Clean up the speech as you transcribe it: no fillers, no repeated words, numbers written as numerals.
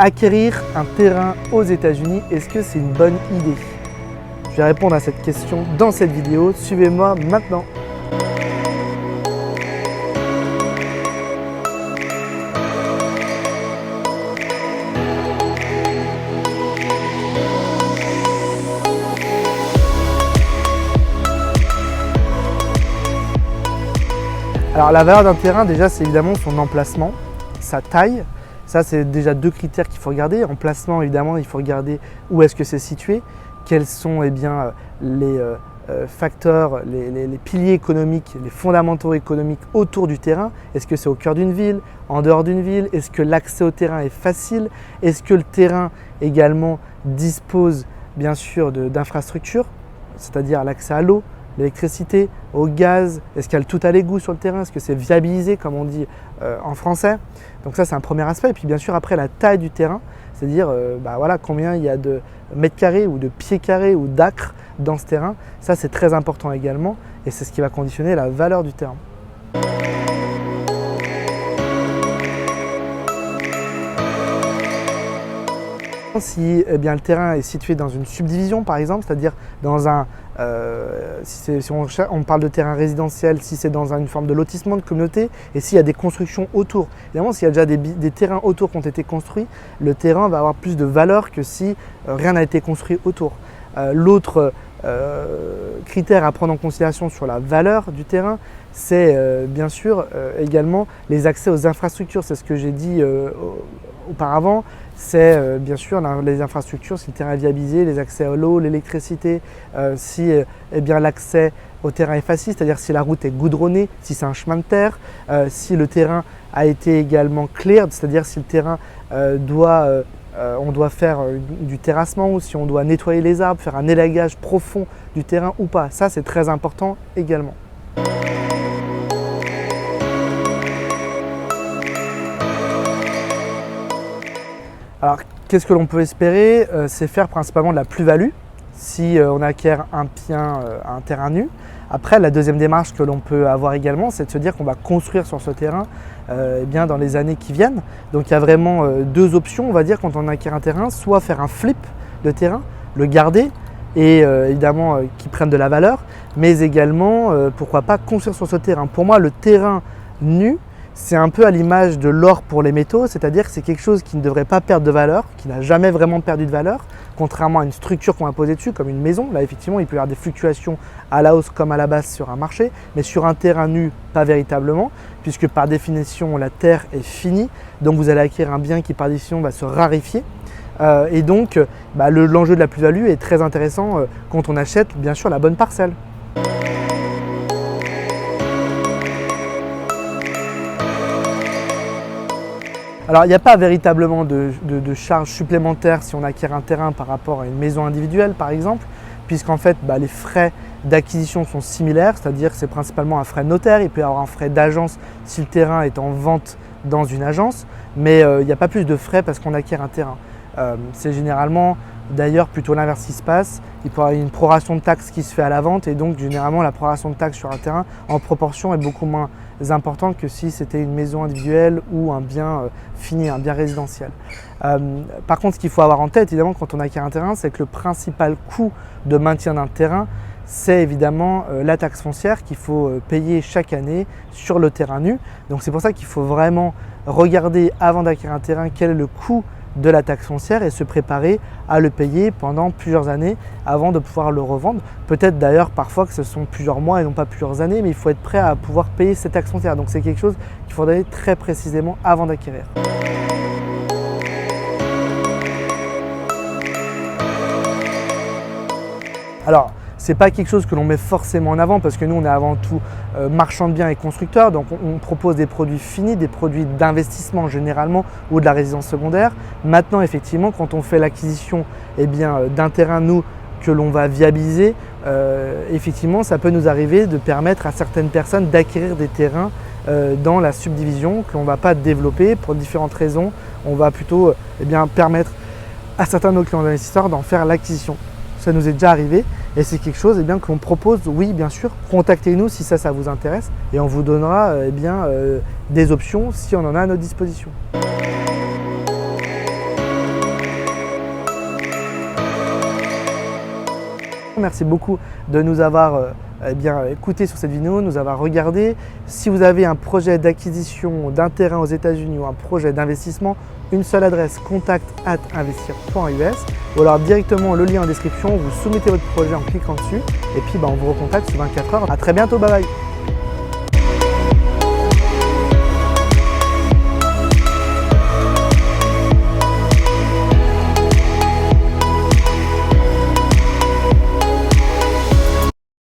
Acquérir un terrain aux États-Unis, est-ce que c'est une bonne idée? Je vais répondre à cette question dans cette vidéo. Suivez-moi maintenant. Alors la valeur d'un terrain, déjà, c'est évidemment son emplacement, sa taille. Ça, c'est déjà deux critères qu'il faut regarder. Emplacement, évidemment, il faut regarder où est-ce que c'est situé, quels sont les facteurs, les piliers économiques, les fondamentaux économiques autour du terrain. Est-ce que c'est au cœur d'une ville, en dehors d'une ville? Est-ce que l'accès au terrain est facile? Est-ce que le terrain également dispose bien sûr d'infrastructures, c'est-à-dire l'accès à l'eau, l'électricité, au gaz? Est-ce qu'il y a le tout à l'égout sur le terrain? Est-ce que c'est viabilisé comme on dit en français? Donc ça, c'est un premier aspect. Et puis bien sûr après la taille du terrain, c'est-à-dire voilà, combien il y a de mètres carrés ou de pieds carrés ou d'acres dans ce terrain. Ça, c'est très important également et c'est ce qui va conditionner la valeur du terrain. Si le terrain est situé dans une subdivision par exemple, c'est-à-dire dans un, si on parle de terrain résidentiel, si c'est dans une forme de lotissement de communauté et s'il y a des constructions autour. Évidemment, s'il y a déjà des terrains autour qui ont été construits, le terrain va avoir plus de valeur que si rien n'a été construit autour. L'autre critère à prendre en considération sur la valeur du terrain, c'est bien sûr également les accès aux infrastructures. C'est ce que j'ai dit auparavant. C'est bien sûr les infrastructures, si le terrain est viabilisé, les accès à l'eau, l'électricité, si l'accès au terrain est facile, c'est-à-dire si la route est goudronnée, si c'est un chemin de terre, si le terrain a été également cleared, c'est-à-dire si le terrain on doit faire du terrassement ou si on doit nettoyer les arbres, faire un élagage profond du terrain ou pas. Ça, c'est très important également. Alors, qu'est-ce que l'on peut espérer? C'est faire principalement de la plus-value si on acquiert un terrain nu. Après, la deuxième démarche que l'on peut avoir également, c'est de se dire qu'on va construire sur ce terrain dans les années qui viennent. Donc il y a vraiment deux options, on va dire, quand on acquiert un terrain, soit faire un flip de terrain, le garder et évidemment qui prenne de la valeur, mais également pourquoi pas construire sur ce terrain. Pour moi, le terrain nu, c'est un peu à l'image de l'or pour les métaux, c'est-à-dire que c'est quelque chose qui ne devrait pas perdre de valeur, qui n'a jamais vraiment perdu de valeur, contrairement à une structure qu'on va poser dessus, comme une maison. Là, effectivement, il peut y avoir des fluctuations à la hausse comme à la basse sur un marché, mais sur un terrain nu, pas véritablement, puisque par définition, la terre est finie, donc vous allez acquérir un bien qui par définition va se raréfier. Et donc, l'enjeu de la plus-value est très intéressant quand on achète, bien sûr, la bonne parcelle. Alors, il n'y a pas véritablement de charges supplémentaires si on acquiert un terrain par rapport à une maison individuelle, par exemple, puisqu'en fait, les frais d'acquisition sont similaires, c'est-à-dire que c'est principalement un frais de notaire, il peut y avoir un frais d'agence si le terrain est en vente dans une agence, mais il n'y a pas plus de frais parce qu'on acquiert un terrain. C'est généralement d'ailleurs plutôt l'inverse qui se passe. Il peut y avoir une proration de taxes qui se fait à la vente et donc généralement la proration de taxes sur un terrain en proportion est beaucoup moins importante que si c'était une maison individuelle ou un bien fini, un bien résidentiel. Par contre, ce qu'il faut avoir en tête évidemment quand on acquiert un terrain, c'est que le principal coût de maintien d'un terrain, c'est évidemment la taxe foncière qu'il faut payer chaque année sur le terrain nu. Donc c'est pour ça qu'il faut vraiment regarder avant d'acquérir un terrain quel est le coût de la taxe foncière et se préparer à le payer pendant plusieurs années avant de pouvoir le revendre. Peut-être d'ailleurs parfois que ce sont plusieurs mois et non pas plusieurs années, mais il faut être prêt à pouvoir payer cette taxe foncière. Donc c'est quelque chose qu'il faudrait très précisément avant d'acquérir. Alors, ce n'est pas quelque chose que l'on met forcément en avant parce que nous, on est avant tout marchand de biens et constructeur. Donc, on propose des produits finis, des produits d'investissement généralement ou de la résidence secondaire. Maintenant, effectivement, quand on fait l'acquisition d'un terrain, nous, que l'on va viabiliser, effectivement, ça peut nous arriver de permettre à certaines personnes d'acquérir des terrains dans la subdivision que l'on ne va pas développer pour différentes raisons. On va plutôt permettre à certains de nos clients investisseurs d'en faire l'acquisition. Ça nous est déjà arrivé et c'est quelque chose que l'on propose, oui bien sûr, contactez-nous si ça vous intéresse et on vous donnera des options si on en a à notre disposition. Merci beaucoup de nous avoir écouté sur cette vidéo, nous avoir regardé. Si vous avez un projet d'acquisition d'un terrain aux États-Unis ou un projet d'investissement, une seule adresse, contact@investir.us, ou alors directement le lien en description, vous soumettez votre projet en cliquant dessus et puis on vous recontacte sous 24 heures. À très bientôt, bye bye.